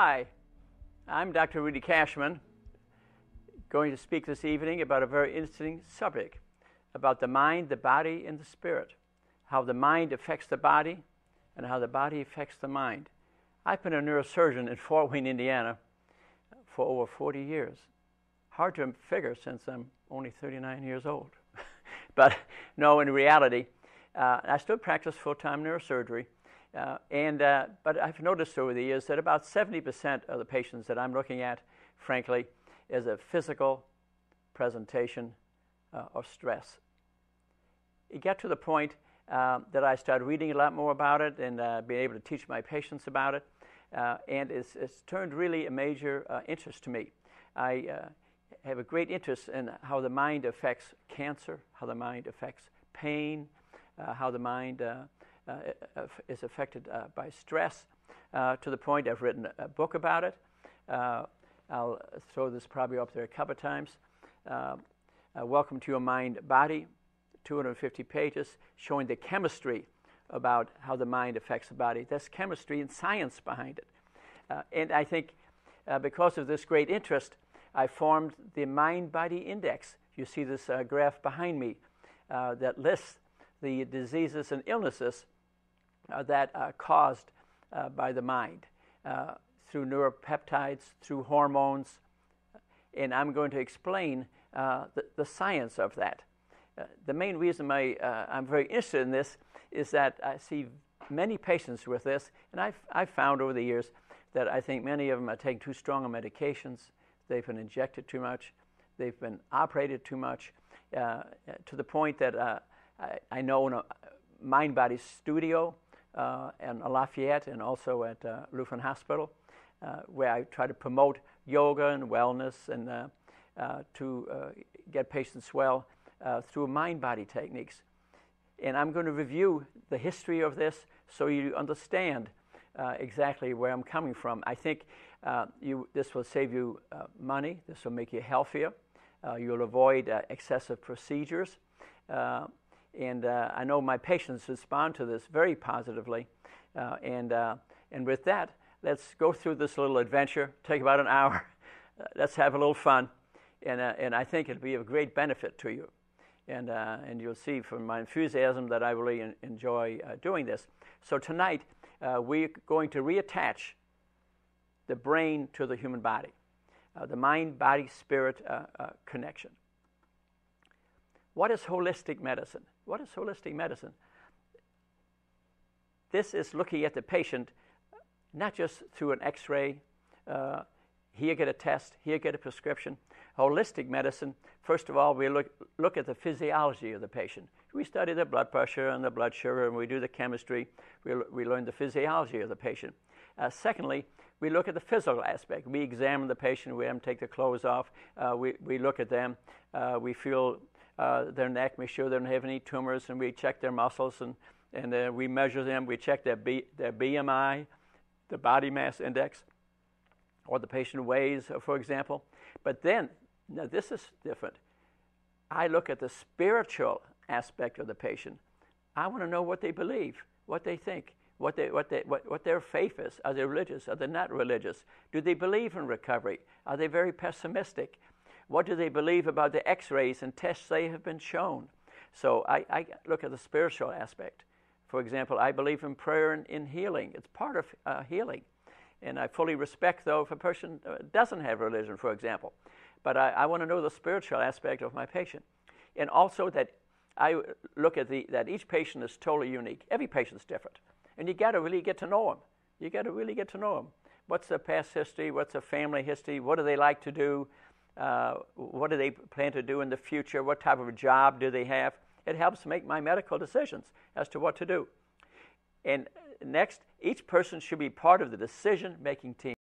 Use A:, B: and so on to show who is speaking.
A: Hi, I'm Dr. Rudy Cashman, going to speak this evening about a very interesting subject, about the mind, the body, and the spirit, how the mind affects the body and how the body affects the mind. I've been a neurosurgeon in Fort Wayne, Indiana for over 40 years. Hard to figure since I'm only 39 years old. But no, in reality, I still practice full-time neurosurgery. But I've noticed over the years that about 70% of the patients that I'm looking at, frankly, is a physical presentation of stress. It got to the point that I started reading a lot more about it and being able to teach my patients about it. And it's turned really a major interest to me. I have a great interest in how the mind affects cancer, how the mind affects pain, how the mind is affected by stress, to the point I've written a book about it. I'll throw this probably up there a couple of times. Welcome to Your Mind Body, 250 pages, showing the chemistry about how the mind affects the body. There's chemistry and science behind it. And I think because of this great interest, I formed the Mind-Body Index. You see this graph behind me that lists the diseases and illnesses that are caused by the mind through neuropeptides, through hormones, and I'm going to explain the science of that. The main reason I'm very interested in this is that I see many patients with this, and I've found over the years that I think many of them are taking too strong of medications, they've been injected too much, they've been operated too much, to the point that I know in a mind-body studio in Lafayette and also at Lutheran Hospital, where I try to promote yoga and wellness and to get patients well through mind-body techniques. And I'm going to review the history of this so you understand exactly where I'm coming from. I think this will save you money, this will make you healthier, you'll avoid excessive procedures. And I know my patients respond to this very positively. And with that, let's go through this little adventure. Take about an hour. Let's have a little fun. And I think it'll be of great benefit to you. And you'll see from my enthusiasm that I really enjoy doing this. So tonight, we're going to reattach the brain to the human body, the mind-body-spirit connection. What is holistic medicine? What is holistic medicine? This is looking at the patient not just through an x-ray, here get a test, here get a prescription. Holistic medicine, first of all, we look at the physiology of the patient. We study the blood pressure and the blood sugar, and we do the chemistry. We learn the physiology of the patient. Secondly, we look at the physical aspect. We examine the patient. We have them take their clothes off. We look at them. We feel their neck, make sure they don't have any tumors, and we check their muscles, and we measure them. We check their BMI, the body mass index, or the patient weighs, for example. But then, now this is different. I look at the spiritual aspect of the patient. I want to know what they believe, what they think, what their faith is. Are they religious? Are they not religious? Do they believe in recovery? Are they very pessimistic? What do they believe about the x-rays and tests they have been shown? So I look at the spiritual aspect. For example, I believe in prayer and in healing. It's part of healing. And I fully respect, though, if a person doesn't have religion, for example. But I want to know the spiritual aspect of my patient. And also that I look at that each patient is totally unique. Every patient's different. And you got to really get to know them. You got to really get to know them. What's their past history? What's their family history? What do they like to do? What do they plan to do in the future? What type of a job do they have? It helps make my medical decisions as to what to do. And next, each person should be part of the decision-making team.